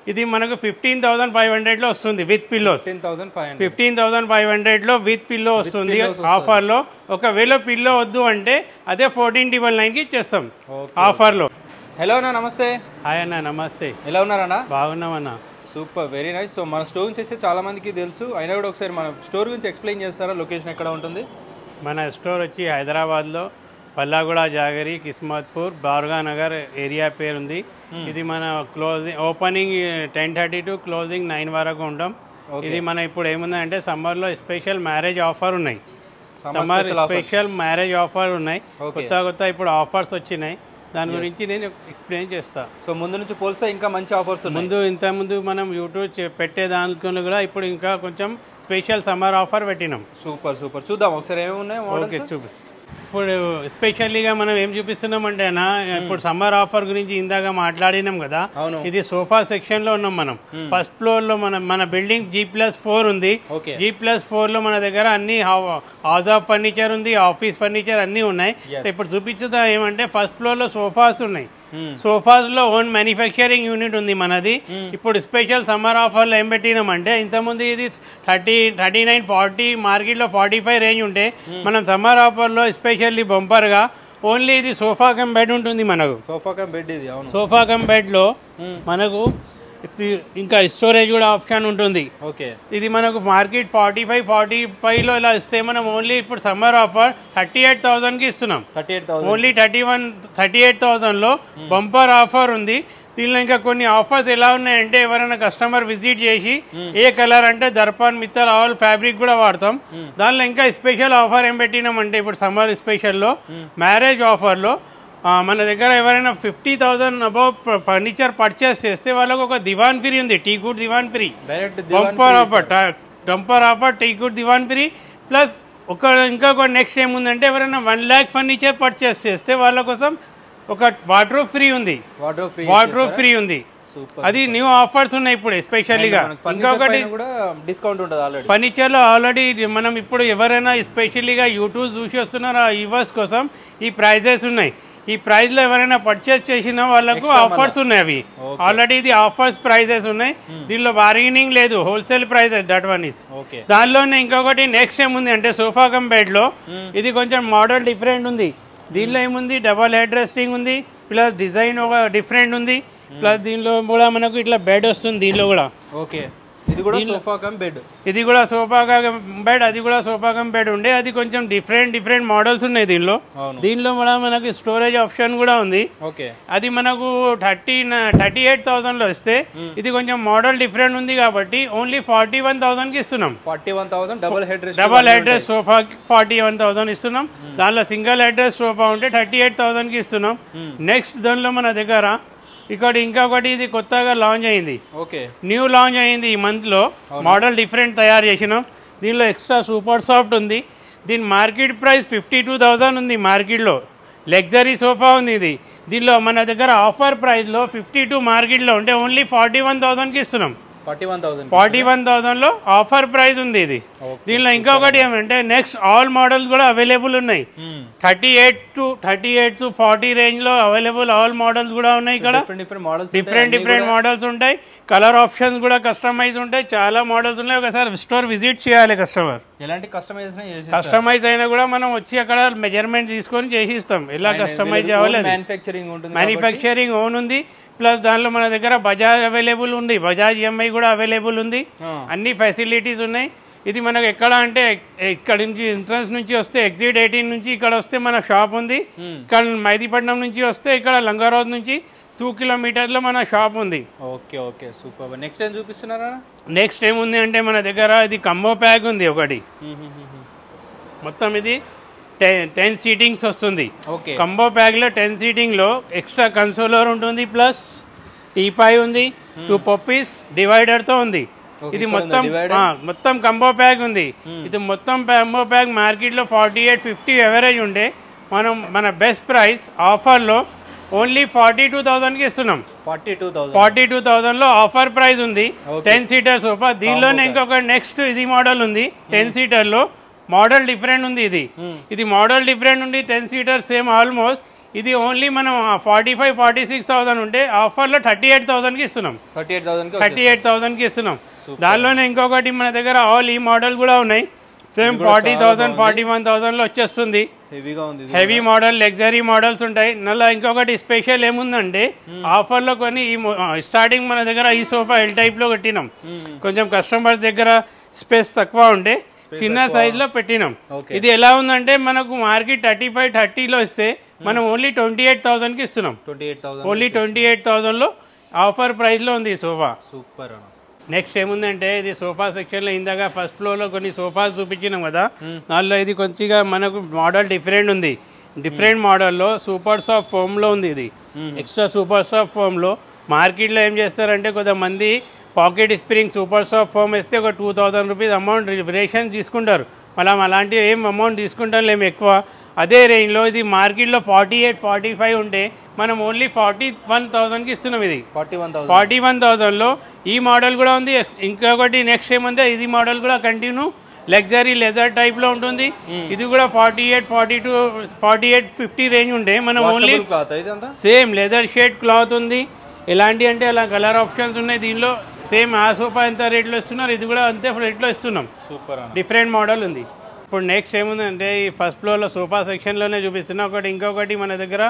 ఇది మనకు 15,500లో వస్తుంది విత్ పిల్లోస్. 15,500లో విత్ పిల్లో వస్తుంది ఆఫర్లో. ఒకవేళ పిల్లో వద్దు అంటే అదే 14,999కి ఇచ్చేస్తాం ఆఫర్లో. హలో అన్న, నమస్తే. హాయ్ అన్న, నమస్తే. ఎలా ఉన్నారన్నా? బాగున్నామన్నా. Super, very nice. సో మన స్టోర్ గురించి చాలా మందికి తెలుసు, అయినా కూడా ఒకసారి మన స్టోర్ గురించి ఎక్స్ప్లెయిన్ చేస్తారా? లొకేషన్ ఎక్కడ ఉంటుంది? మన స్టోర్ వచ్చి హైదరాబాద్లో పల్లాగూడ, జాగరి, కిస్మత్పూర్, బార్గానగర్ ఏరియా పేరు ఉంది. ఇది మన ఓపెనింగ్ 10:30 to క్లోజింగ్ 9 వరకు ఉంటాం. ఇది మన ఇప్పుడు ఏముందంటే సమ్మర్లో స్పెషల్ మ్యారేజ్ ఆఫర్ ఉన్నాయి. స్పెషల్ మ్యారేజ్ ఆఫర్ ఉన్నాయి. కొత్త ఇప్పుడు ఆఫర్స్ వచ్చినాయి. దాని గురించి నేను ఎక్స్ప్లెయిన్ చేస్తా. సో ముందు నుంచి పోలిస్తే ఇంకా మంచి ఆఫర్స్ ఇంతకుముందు మనం యూట్యూబ్ పెట్టే దాంట్లో కూడా ఇప్పుడు ఇంకా కొంచెం స్పెషల్ సమ్మర్ ఆఫర్ పెట్టినాం. సూపర్ సూపర్, చూద్దాం ఒకసారి ఏమి ఉన్నాయి. ఓకే, చూపిస్తాం. ఇప్పుడు స్పెషల్లీగా మనం ఏం చూపిస్తున్నామంటేనా, ఇప్పుడు సమ్మర్ ఆఫర్ గురించి ఇందాక మాట్లాడినాం కదా. ఇది సోఫా సెక్షన్ లో ఉన్నాం మనం. ఫస్ట్ ఫ్లోర్ లో మన బిల్డింగ్ G+4 ఉంది. G+4 లో మన దగ్గర అన్ని హౌస్ ఆఫ్ ఫర్నిచర్ ఉంది, ఆఫీస్ ఫర్నిచర్ అన్ని ఉన్నాయి. ఇప్పుడు చూపించుదా ఏమంటే ఫస్ట్ ఫ్లోర్ లో సోఫాస్ ఉన్నాయి. సోఫాస్ లో ఓన్ మ్యానుఫ్యాక్చరింగ్ యూనిట్ ఉంది మనది. ఇప్పుడు స్పెషల్ సమ్మర్ ఆఫర్లో ఏం పెట్టినామంటే, ఇంతకుముందు ఇది 30, 39, 40 మార్కెట్లో 45 రేంజ్ ఉంటే మనం సమ్మర్ ఆఫర్లో స్పెషల్లీ బంపర్గా ఓన్లీ ఇది సోఫా కమ్ బెడ్ ఉంటుంది మనకు. సోఫా కమ్ బెడ్లో మనకు ఇంకా స్టోరేజ్ కూడా ఆప్షన్ ఉంటుంది. ఇది మనకు మార్కెట్ 45లో ఇలా ఇస్తే మనం ఓన్లీ ఇప్పుడు సమ్మర్ ఆఫర్ 38,000కి ఇస్తున్నాం. ఓన్లీ 38,000లో బంపర్ ఆఫర్ ఉంది. దీనిలో ఇంకా కొన్ని ఆఫర్స్ ఎలా ఉన్నాయంటే, ఎవరైనా కస్టమర్ విజిట్ చేసి ఏ కలర్ అంటే దర్పణ్, మిత్తల్, ఆల్ ఫ్యాబ్రిక్ కూడా వాడతాం. దానిలో ఇంకా స్పెషల్ ఆఫర్ ఏం పెట్టినామంటే, ఇప్పుడు సమ్మర్ స్పెషల్లో మ్యారేజ్ ఆఫర్లో మన దగ్గర ఎవరైనా 50,000 అబౌవ్ ఫర్నిచర్ పర్చేస్ చేస్తే వాళ్ళకు ఒక దివాన్ ఫ్రీ ఉంది. టీ గుడ్ దివాన్ ఫ్రీ, డంపర్ ఆఫర్ టీ గుడ్ దివాన్ ఫ్రీ. ప్లస్ ఇంకా నెక్స్ట్ ఏముందంటే, ఎవరైనా 1 lakh ఫర్నిచర్ పర్చేస్ చేస్తే వాళ్ళ కోసం ఒక వార్డ్రోబ్ ఫ్రీ ఉంది. అది న్యూ ఆఫర్స్ ఉన్నాయి ఇప్పుడు ఎస్పెషల్లీగా. ఇంకొకటి డిస్కౌంట్ ఉంటుంది ఫర్నిచర్ లో ఆల్రెడీ మనం ఇప్పుడు ఎవరైనా ఎస్పెషల్లీగా యూట్యూబ్ చూసి వస్తున్నారో ఆ యూవర్స్ కోసం ఈ ప్రైజెస్ ఉన్నాయి. ఈ ప్రైస్ లో ఎవరైనా పర్చేస్ చేసిన వాళ్ళకు ఆఫర్స్ ఉన్నాయి. అవి ఆల్రెడీ ఇది ఆఫర్స్ ప్రైజెస్ ఉన్నాయి. దీనిలో బార్గెనింగ్ లేదు, wholesale prices. That one is. దానిలోనే ఇంకొకటి నెక్స్ట్ ఏముంది అంటే, సోఫా కమ్ బెడ్ లో ఇది కొంచెం మోడల్ డిఫరెంట్ ఉంది. దీనిలో ఏముంది, డబల్ హెడ్ రెస్టింగ్ ఉంది, ప్లస్ డిజైన్ ఒక డిఫరెంట్ ఉంది. ప్లస్ దీనిలో కూడా మనకు ఇట్లా బెడ్ వస్తుంది. దీనిలో కూడా ఇది కూడా సోఫా కమ్ బెడ్, అది కూడా సోఫా కమ్ బెడ్ ఉండే. అది కొంచెం డిఫరెంట్ మోడల్స్ ఉన్నాయి దీనిలో కూడా మనకి స్టోరేజ్ ఆప్షన్ కూడా ఉంది. అది మనకు 38,000లో ఇస్తే ఇది కొంచెం మోడల్ డిఫరెంట్ ఉంది కాబట్టి ఓన్లీ 41,000కి ఇస్తున్నాం. 41,000 డబల్ హెడ్ రెస్ట్ సోఫా 41,000 ఇస్తున్నాం. దానిలో సింగిల్ హెడ్ రెస్ట్ సోఫా ఉంటే 38,000కి ఇస్తున్నాం. నెక్స్ట్ దానిలో మన దగ్గర ఇంకొకటి ఇది కొత్తగా లాంచ్ అయింది, న్యూ లాంచ్ అయింది ఈ మంత్లో. మోడల్ డిఫరెంట్ తయారు చేసినాం. దీనిలో ఎక్స్ట్రా సూపర్ సాఫ్ట్ ఉంది. దీని మార్కెట్ ప్రైస్ 52,000 ఉంది మార్కెట్లో. లగ్జరీ సోఫా ఉంది ఇది. దీనిలో మన దగ్గర ఆఫర్ ప్రైస్లో 52 మార్కెట్లో ఉంటే ఓన్లీ 41,000కి ఇస్తున్నాం. 41,000లో ఆఫర్ ప్రైస్ ఉంది ఇది. దీనిలో ఇంకొకటి ఏమంటే, నెక్స్ట్ ఆల్ మోడల్స్ కూడా అవైలబుల్ ఉన్నాయి. 38 to 40 రేంజ్ లో అవైలబుల్ ఆల్ మోడల్స్ కూడా ఉన్నాయి. ఇక్కడ డిఫరెంట్ మోడల్స్ ఉంటాయి. కలర్ ఆప్షన్స్ కూడా కస్టమైజ్ ఉంటాయి. చాలా మోడల్స్ ఉన్నాయి. ఒకసారి స్టోర్ విజిట్ చేయాలి కస్టమర్. ఎలాంటి కస్టమైజ్ అయినా కూడా మనం వచ్చి అక్కడ మెజర్మెంట్ తీసుకొని చేసి ఇస్తాం. ఎలా కస్టమైజ్ చేయాలి, మ్యానుఫ్యాక్చరింగ్ ఓన్ ఉంది. ప్లస్ దానిలో మన దగ్గర బజాజ్ అవైలబుల్ ఉంది, బజాజ్ EMI కూడా అవైలబుల్ ఉంది. అన్ని ఫెసిలిటీస్ ఉన్నాయి. ఇది మనకు ఎక్కడ అంటే, ఇక్కడ నుంచి ఎంట్రన్స్ నుంచి వస్తే ఎగ్జిట్ 18 నుంచి ఇక్కడ వస్తే మన షాప్ ఉంది. ఇక్కడ మైదీపట్నం నుంచి వస్తే ఇక్కడ లంగారోడ్ నుంచి 2 కిలోమీటర్లో మన షాప్ ఉంది. Okay super. నెక్స్ట్ ఏం చూపిస్తున్నారా? నెక్స్ట్ ఏముంది అంటే, మన దగ్గర ఇది కంబో ప్యాక్ ఉంది ఒకటి. మొత్తం ఇది 10 సీటింగ్స్ వస్తుంది. కంబో ప్యాక్ లో 10 సీటింగ్ లో ఎక్స్ట్రా కన్సోలర్ ఉంటుంది, ప్లస్ టీపాయ్ ఉంది, 2 పప్పీస్ డివైడర్ తో ఉంది. ఇది మొత్తం కంబో ప్యాక్ ఉంది. ఇది మొత్తం కంబో ప్యాక్ మార్కెట్ లో 48-50 ఎవరేజ్ ఉండే మనం మన బెస్ట్ ప్రైస్ ఆఫర్ లో ఓన్లీ 42,000కి ఇస్తున్నాం. 42,000లో ఆఫర్ ప్రైస్ ఉంది. 10 సీటర్ సోఫా. దీనిలోనే ఇంకొక నెక్స్ట్ ఇది మోడల్ ఉంది 10 సీటర్ లో. మోడల్ డిఫరెంట్ ఉంది. ఇది మోడల్ డిఫరెంట్ ఉంది. 10 సీటర్ సేమ్ ఆల్మోస్ట్. ఇది ఓన్లీ మనం 45-46,000 ఉంటే ఆఫర్లో 38,000కి ఇస్తున్నాం. 38,000కి ఇస్తున్నాం. దానిలోనే ఇంకొకటి మన దగ్గర ఆల్ ఈ మోడల్ కూడా ఉన్నాయి. సేమ్ 40,000 41,000లో వచ్చేస్తుంది. హెవీ మోడల్ లగ్జరీ మోడల్స్ ఉంటాయి. మళ్ళీ ఇంకొకటి స్పెషల్ ఏముందంటే ఆఫర్లో కొన్ని ఈ స్టార్టింగ్ మన దగ్గర ఈ సోఫా ఎల్ టైప్లో పెట్టినాం. కొంచెం కస్టమర్స్ దగ్గర స్పేస్ తక్కువ ఉంటే చిన్న సైజ్లో పెట్టినాం. ఇది ఎలా ఉందంటే మనకు మార్కెట్ 35-30లో ఇస్తే మనం ఓన్లీ 28,000కి ఇస్తున్నాం. ఓన్లీ 28,000లో ఆఫర్ ప్రైస్లో ఉంది ఈ సోఫా. సూపర్. నెక్స్ట్ ఏముందంటే ఇది సోఫా సెక్షన్లో ఇందాక ఫస్ట్ ఫ్లోర్లో కొన్ని సోఫాస్ చూపించినాం కదా, దానిలో ఇది కొంచెంగా మనకు మోడల్ డిఫరెంట్ ఉంది. డిఫరెంట్ మోడల్లో సూపర్ సాఫ్ట్ ఫోమ్లో ఉంది. ఇది ఎక్స్ట్రా సూపర్ సాఫ్ట్ ఫోమ్లో మార్కెట్లో ఏం చేస్తారంటే కొంతమంది pocket spring super soft foam వేస్తే ఒక 2,000 రూపీస్ అమౌంట్ రేషన్ తీసుకుంటారు. మనం అలాంటి ఏం అమౌంట్ తీసుకుంటాం లేము ఎక్కువ. అదే రేంజ్లో ఇది మార్కెట్లో 48-45 ఉంటే మనం ఓన్లీ 41,000కి ఇస్తున్నాం. ఇది 41,000లో ఈ మోడల్ కూడా ఉంది. ఇంకొకటి నెక్స్ట్ ఏమంటే ఇది మోడల్ కూడా కంటిన్యూ లగ్జరీ లెదర్ టైప్లో ఉంటుంది. ఇది కూడా 48-50 రేంజ్ ఉంటే మనం only same leather shade cloth ఉంది. ఎలాంటి అంటే అలా కలర్ ఆప్షన్స్ ఉన్నాయి దీనిలో. సేమ్ ఆ సోఫా ఎంత రేట్లో ఇస్తున్నారు ఇది కూడా అంతే రేట్లో ఇస్తున్నాం. సూపర్. డిఫరెంట్ మోడల్ ఉంది. ఇప్పుడు నెక్స్ట్ ఏముందంటే ఈ ఫస్ట్ ఫ్లోర్లో సోఫా సెక్షన్లోనే చూపిస్తున్నా. ఇంకొకటి మన దగ్గర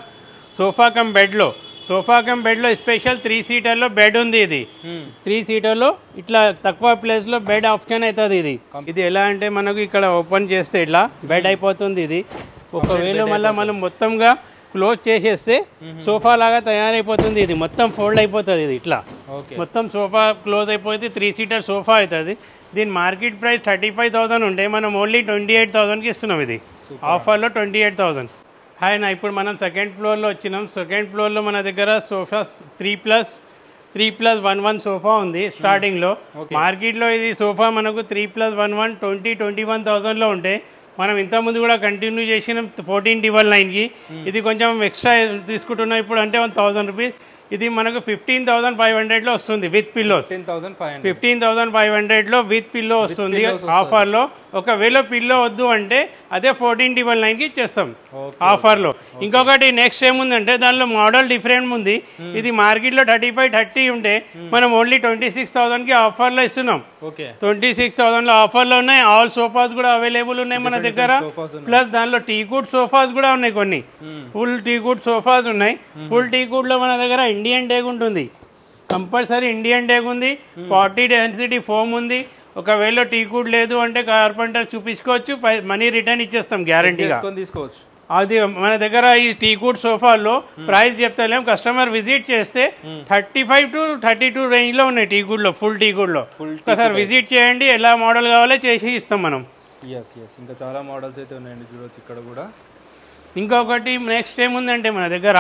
సోఫా కమ్ బెడ్లో స్పెషల్ 3 సీటర్లో బెడ్ ఉంది. ఇది 3 సీటర్లో ఇట్లా తక్కువ ప్లేస్లో బెడ్ ఆప్షన్ అవుతుంది. ఇది ఎలా అంటే మనకు ఇక్కడ ఓపెన్ చేస్తే ఇట్లా బెడ్ అయిపోతుంది. ఇది ఒకవేళ మళ్ళీ మనం మొత్తంగా క్లోజ్ చేసేస్తే సోఫా లాగా తయారైపోతుంది. ఇది మొత్తం ఫోల్డ్ అయిపోతుంది. ఇది ఇట్లా మొత్తం సోఫా క్లోజ్ అయిపోతే 3 సీటర్ సోఫా అవుతుంది. దీని మార్కెట్ ప్రైస్ 35,000 ఉంటే మనం ఓన్లీ 28,000కి ఇస్తున్నాం. ఇది ఆఫర్లో 28,000. హాయ్ నా, ఇప్పుడు మనం సెకండ్ ఫ్లోర్లో వచ్చినాం. సెకండ్ ఫ్లోర్లో మన దగ్గర సోఫా 3+1 సోఫా ఉంది స్టార్టింగ్లో. మార్కెట్లో ఇది సోఫా మనకు 3+1 21,000లో ఉంటే మనం ఇంతకుముందు కూడా కంటిన్యూ చేసినాం 14,999కి. ఇది కొంచెం ఎక్స్ట్రా తీసుకుంటున్నాం ఇప్పుడు అంటే 1,000 రూపీస్. ఇది మనకు 15,500లో వస్తుంది విత్ పిల్లోస్. 15,500లో విత్ పిల్లో వస్తుంది ఆఫర్లో. ఒకవేళ పిల్లో వద్దు అంటే అదే 14,999కి ఇచ్చేస్తాం ఆఫర్లో. ఇంకొకటి నెక్స్ట్ ఏముందంటే దానిలో మోడల్ డిఫరెంట్ ఉంది. ఇది మార్కెట్లో 35-30 ఉంటే మనం ఓన్లీ 26,000కి ఆఫర్లో ఇస్తున్నాం. 26,000లో ఆఫర్లో ఉన్నాయి. ఆల్ సోఫాస్ కూడా అవైలబుల్ ఉన్నాయి మన దగ్గర. ప్లస్ దానిలో టీకుడ్ సోఫాస్ కూడా ఉన్నాయి. కొన్ని ఫుల్ టీకుడ్ సోఫాస్ ఉన్నాయి. ఫుల్ టీకుడ్లో మన దగ్గర ఇండియన్ టేక్ ఉంటుంది. కంపల్సరీ ఇండియన్ టేక్ ఉంది. 40 డెన్సిటీ ఫోమ్ ఉంది. ఒకవేళ టీకుడ్ లేదు అంటే కార్పెంటర్ చూపించుకోవచ్చు. మనీ రిటర్న్ ఇచ్చేస్తాం గ్యారంటీగా తీసుకోవచ్చు. అది మన దగ్గర ఈ టీకుడ్ సోఫాలో ప్రైస్ చెప్తలేం. కస్టమర్ విజిట్ చేస్తే 35-32 రేంజ్లో ఉన్నాయి టీకుడ్లో. ఫుల్ టీకుడ్లో ఒకసారి విజిట్ చేయండి. ఎలా మోడల్ కావాలో చేసి ఇస్తాం మనం. ఇంకా చాలా మోడల్స్ అయితే ఉన్నాయండి, చూడొచ్చు ఇక్కడ కూడా. ఇంకొకటి నెక్స్ట్ ఏముందంటే మన దగ్గర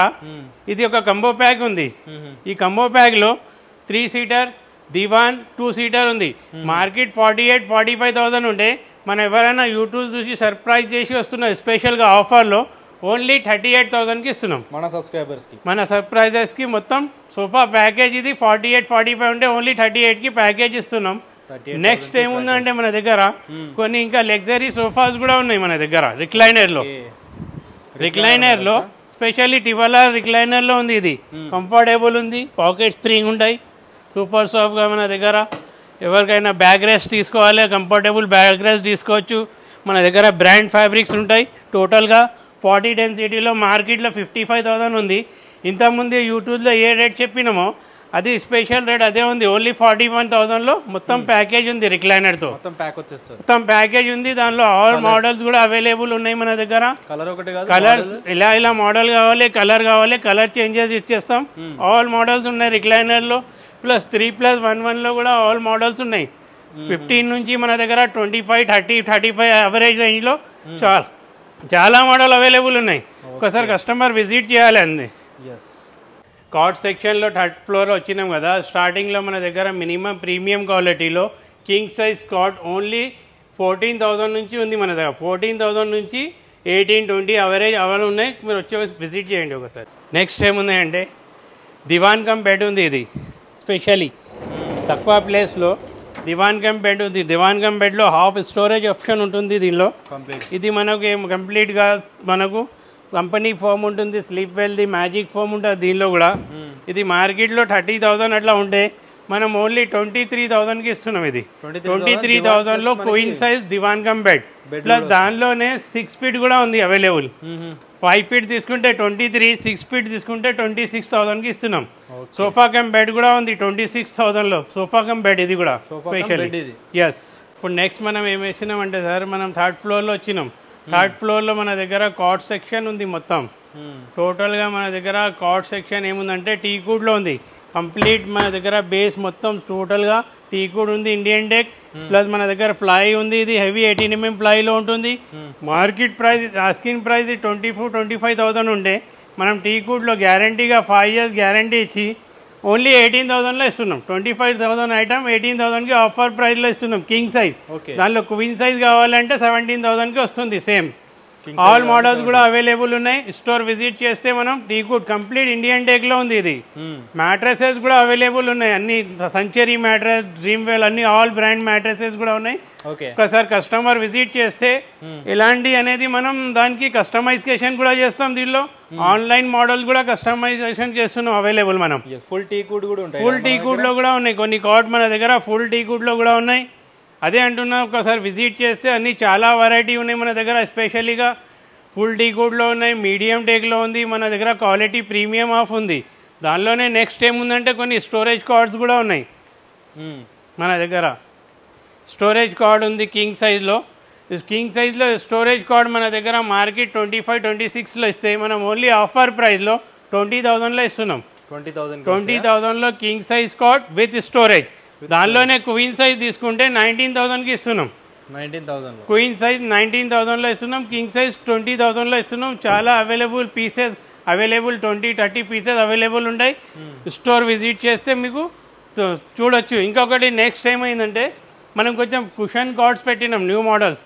ఇది ఒక కంబో ప్యాక్ ఉంది. ఈ కంబో ప్యాక్లో 3 సీటర్ దివాన్ 2 సీటర్ ఉంది. మార్కెట్ 48-45,000 ఉంటే మనం ఎవరైనా యూట్యూబ్ చూసి సర్ప్రైజ్ చేసి వస్తున్నాం స్పెషల్గా ఆఫర్లో ఓన్లీ 38,000కి ఇస్తున్నాం మన సబ్స్క్రైబర్స్కి. మొత్తం సోఫా ప్యాకేజ్ ఇది 48-45 ఉంటే ఓన్లీ 38కి ప్యాకేజ్ ఇస్తున్నాం. నెక్స్ట్ ఏముందంటే మన దగ్గర కొన్ని ఇంకా లగ్జరీ సోఫాస్ కూడా ఉన్నాయి మన దగ్గర. రిక్లైనర్లో స్పెషల్లీ టివలర్ రిక్లైనర్లో ఉంది. ఇది కంఫర్టబుల్ ఉంది. పాకెట్ స్ప్రింగ్ ఉంటాయి. సూపర్ సాఫ్ట్గా మన దగ్గర. ఎవరికైనా బ్యాక్ రెస్ట్ తీసుకోవాలి, కంఫర్టబుల్ బ్యాక్ రెస్ట్ తీసుకోవచ్చు. మన దగ్గర బ్రాండ్ ఫ్యాబ్రిక్స్ ఉంటాయి. టోటల్గా 40 డెన్సిటీలో మార్కెట్లో 55,000 ఉంది. ఇంతకుముందు యూట్యూబ్లో ఏ రేట్ చెప్పినామో అది స్పెషల్ రేట్ అదే ఉంది. ఓన్లీ 41,000లో మొత్తం ప్యాకేజ్ ఉంది. రిక్లైనర్తో మొత్తం ప్యాకేజ్ ఉంది. దానిలో ఆల్ మోడల్స్ కూడా అవైలబుల్ ఉన్నాయి మన దగ్గర. కలర్స్ ఇలా మోడల్ కావాలి, కలర్ చేంజెస్ ఇచ్చేస్తాం. ఆల్ మోడల్స్ ఉన్నాయి రిక్లైనర్లో. ప్లస్ 3+1లో కూడా ఆల్ మోడల్స్ ఉన్నాయి. 15 నుంచి మన దగ్గర 25-30-35 యావరేజ్ రేంజ్లో చాలా మోడల్ అవైలబుల్ ఉన్నాయి. ఒకసారి కస్టమర్ విజిట్ చేయాలి అంది. కాట్ సెక్షన్లో 3rd ఫ్లోర్ వచ్చినాం కదా. స్టార్టింగ్లో మన దగ్గర మినిమం ప్రీమియం క్వాలిటీలో కింగ్ సైజ్ కాట్ ఓన్లీ 14,000 నుంచి ఉంది మన దగ్గర. 14,000 నుంచి 18-20 అవరేజ్ అవైలబుల్ ఉన్నాయి. మీరు వచ్చి విజిట్ చేయండి ఒకసారి. నెక్స్ట్ ఏమున్నాయంటే దివాన్ కమ్ బెడ్ ఉంది. ఇది స్పెషల్లీ తక్కువ ప్లేస్లో దివాన్ కమ్ బెడ్ ఉంది. దివాన్ కమ్ బెడ్లో హాఫ్ స్టోరేజ్ ఆప్షన్ ఉంటుంది దీనిలో. ఇది మనకు కంప్లీట్గా మనకు కంపెనీ ఫోమ్ ఉంటుంది, స్లీప్ వెల్ది, మ్యాజిక్ ఫోమ్ ఉంటుంది దీనిలో కూడా. ఇది మార్కెట్లో 30,000 అట్లా ఉంటే మనం ఓన్లీ 23,000కి ఇస్తున్నాం. ఇది 23,000లో queen size divan cum bed plus దానిలోనే 6 ఫీట్ కూడా ఉంది అవైలబుల్. 5 ఫీట్ తీసుకుంటే 23, 6 ఫీట్ తీసుకుంటే 26,000కి ఇస్తున్నాం. సోఫా కమ్ బెడ్ కూడా ఉంది 26,000లో. సోఫా కమ్ బెడ్ ఇది కూడా స్పెషల్. ఎస్. ఇప్పుడు నెక్స్ట్ మనం ఏం వేసినామంటే సార్, మనం 3rd ఫ్లోర్లో వచ్చినాం. 3rd ఫ్లోర్లో మన దగ్గర కాట్ సెక్షన్ ఉంది మొత్తం. టోటల్గా మన దగ్గర కాట్ సెక్షన్ ఏముందంటే టీకూడ్లో ఉంది కంప్లీట్. మన దగ్గర బేస్ మొత్తం టోటల్గా టీకూడ్ ఉంది, ఇండియన్ డెక్ ప్లస్ మన దగ్గర ఫ్లై ఉంది. ఇది హెవీ 18 mm ఫ్లైలో ఉంటుంది. మార్కెట్ ప్రైస్ ఆస్కింగ్ ప్రైస్ 24-25,000 ఉండే మనం టీకూడ్లో గ్యారంటీగా 5 years గ్యారంటీ ఇచ్చి ఓన్లీ 18,000లో ఇస్తున్నాం. 25,000 ఐటమ్ 18,000కి ఆఫర్ ప్రైస్లో ఇస్తున్నాం. కింగ్ సైజ్, దానిలో క్వీన్ సైజ్ కావాలంటే 17,000కి వస్తుంది. సేమ్ ఆల్ మోడల్స్ కూడా అవైలబుల్ ఉన్నాయి. స్టోర్ విజిట్ చేస్తే మనం టీకూడ్ కంప్లీట్ ఇండియన్ టేక్లో ఉంది. ఇది మ్యాట్రసెస్ కూడా అవైలబుల్ ఉన్నాయి, అన్ని సెంచరీ మ్యాట్రస్, డ్రీమ్ వెల్, అన్ని ఆల్ బ్రాండ్ మ్యాట్రసెస్ కూడా ఉన్నాయి. ఒకసారి కస్టమర్ విజిట్ చేస్తే ఎలాంటి అనేది మనం దానికి కస్టమైజేషన్ కూడా చేస్తాం. దీనిలో ఆన్లైన్ మోడల్ కూడా కస్టమైజేషన్ చేస్తున్నాం అవైలబుల్. మనం ఫుల్ టీకూడ్ కూడా ఉంటాయి, ఫుల్ టీకూడ్లో కూడా ఉన్నాయి. కొన్ని కాట్ మన దగ్గర ఫుల్ టీకూడ్లో కూడా ఉన్నాయి. అదే అంటున్నా, ఒకసారి విజిట్ చేస్తే అన్ని చాలా వెరైటీ ఉన్నాయి మన దగ్గర. ఎస్పెషలీగా ఫుల్ టీకూడ్లో ఉన్నాయి, మీడియం టేక్లో ఉంది మన దగ్గర, క్వాలిటీ ప్రీమియం ఆఫ్ ఉంది. దానిలోనే నెక్స్ట్ ఏముందంటే కొన్ని స్టోరేజ్ కార్డ్స్ కూడా ఉన్నాయి మన దగ్గర. స్టోరేజ్ కార్డ్ ఉంది కింగ్ సైజ్లో. కింగ్ సైజ్లో స్టోరేజ్ కార్డ్ మన దగ్గర మార్కెట్ 25-26లో ఇస్తే మనం ఓన్లీ ఆఫర్ ప్రైస్లో 20,000లో ఇస్తున్నాం. 20,000లో king size cot with storage. దానిలోనే క్వీన్ సైజ్ తీసుకుంటే 19,000కి ఇస్తున్నాం. 19,000 క్వీన్ సైజ్ 19,000లో ఇస్తున్నాం. కింగ్ సైజ్ 20,000లో ఇస్తున్నాం. చాలా available pieces available 20-30 pieces available ఉంటాయి. స్టోర్ విజిట్ చేస్తే మీకు చూడొచ్చు. ఇంకొకటి నెక్స్ట్ ఏమైందంటే మనం కొంచెం కుషన్ కార్డ్స్ పెట్టినాం న్యూ మోడల్స్.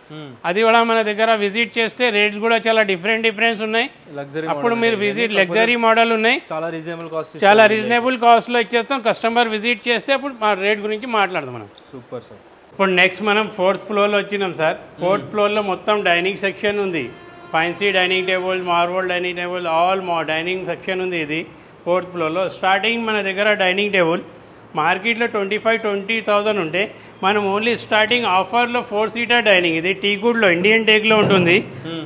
అది కూడా మన దగ్గర విజిట్ చేస్తే రేట్స్ కూడా చాలా డిఫరెన్స్ ఉన్నాయి. అప్పుడు మీరు విజిట్ లగ్జరీ మోడల్ ఉన్నాయి, చాలా రీజనబుల్ కాస్ట్లో ఇచ్చేస్తాం. కస్టమర్ విజిట్ చేస్తే అప్పుడు మా రేట్ గురించి మాట్లాడదాం మనం. Super sir. ఇప్పుడు నెక్స్ట్ మనం 4th ఫ్లోర్లో వచ్చినాం సార్. 4th ఫ్లోర్లో మొత్తం డైనింగ్ సెక్షన్ ఉంది. Fancy dining table, marble dining table, all dining section ఉంది. ఇది 4th ఫ్లోర్లో. స్టార్టింగ్ మన దగ్గర డైనింగ్ టేబుల్ మార్కెట్లో 25-20,000 ఉంటే మనం ఓన్లీ స్టార్టింగ్ ఆఫర్లో 4 seater డైనింగ్. ఇది టీకూడ్లో ఇండియన్ టేక్లో ఉంటుంది.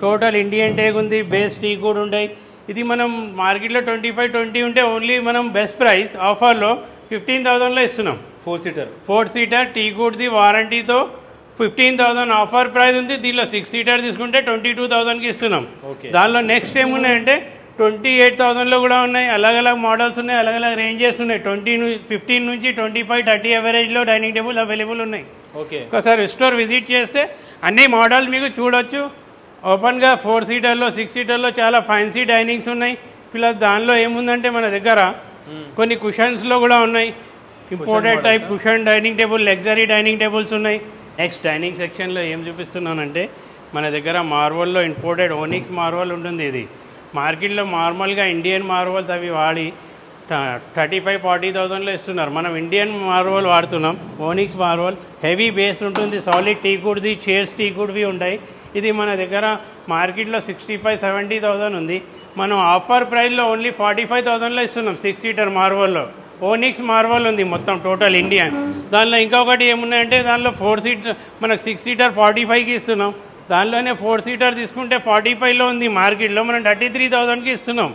టోటల్ ఇండియన్ టేక్ ఉంది, బేస్ టీకూడ్ ఉంటాయి. ఇది మనం మార్కెట్లో 25-20 ఉంటే ఓన్లీ మనం బెస్ట్ ప్రైస్ ఆఫర్లో 15,000లో ఇస్తున్నాం. 4 seater టీకూడ్ది వారంటీతో 15,000 ఆఫర్ ప్రైస్ ఉంది. దీనిలో 6 seater తీసుకుంటే 22,000కి ఇస్తున్నాం. దానిలో నెక్స్ట్ ఏమున్నాయంటే 28,000లో కూడా ఉన్నాయి. అలగ్ మోడల్స్ ఉన్నాయి, అలగ్ రేంజెస్ ఉన్నాయి. 15 నుంచి 25-30 అవరేజ్లో డైనింగ్ టేబుల్ అవైలబుల్ ఉన్నాయి. ఒకసారి స్టోర్ విజిట్ చేస్తే అన్ని మోడల్స్ మీకు చూడొచ్చు. ఓపెన్గా 4 seaterలో 6 seaterలో చాలా ఫ్యాన్సీ డైనింగ్స్ ఉన్నాయి. ప్లస్ దానిలో ఏముందంటే మన దగ్గర కొన్ని కుషన్స్లో కూడా ఉన్నాయి. Imported type cushion dining table, luxury dining tables ఉన్నాయి. నెక్స్ట్ డైనింగ్ సెక్షన్లో ఏం చూపిస్తున్నానంటే మన దగ్గర మార్బల్లో ఇంపోర్టెడ్ ఓనిక్స్ మార్బల్ ఉంటుంది. ఇది మార్కెట్లో నార్మల్గా ఇండియన్ మార్బల్స్ అవి వాడి 35-40,000లో ఇస్తున్నారు. మనం ఇండియన్ మార్బల్ వాడుతున్నాం. ఓనిక్స్ మార్బల్ హెవీ బేస్ ఉంటుంది, సాలిడ్ టీకూడ్ది, చైర్స్ టీకూడ్వి ఉంటాయి. ఇది మన దగ్గర మార్కెట్లో 65-70,000 ఉంది. మనం ఆఫర్ ప్రైస్లో ఓన్లీ 45,000లో ఇస్తున్నాం. 6 seater మార్బల్లో ఓనిక్స్ మార్బల్ ఉంది మొత్తం టోటల్ ఇండియన్. దానిలో ఇంకొకటి ఏమున్నాయంటే దానిలో 4 seater మనకు 6 seater 45కి ఇస్తున్నాం. దానిలోనే 4 seater తీసుకుంటే 45లో ఉంది. మార్కెట్లో మనం 33,000కి ఇస్తున్నాం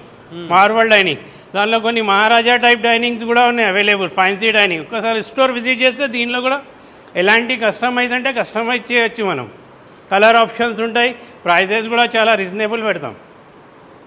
మార్బల్ డైనింగ్. దానిలో కొన్ని మహారాజా టైప్ డైనింగ్స్ కూడా ఉన్నాయి అవైలబుల్, ఫ్యాన్సీ డైనింగ్. ఒకసారి స్టోర్ విజిట్ చేస్తే దీనిలో కూడా ఎలాంటి కస్టమైజ్ అంటే కస్టమైజ్ చేయొచ్చు మనం. కలర్ ఆప్షన్స్ ఉంటాయి, ప్రైజెస్ కూడా చాలా రీజనబుల్ పెడతాం.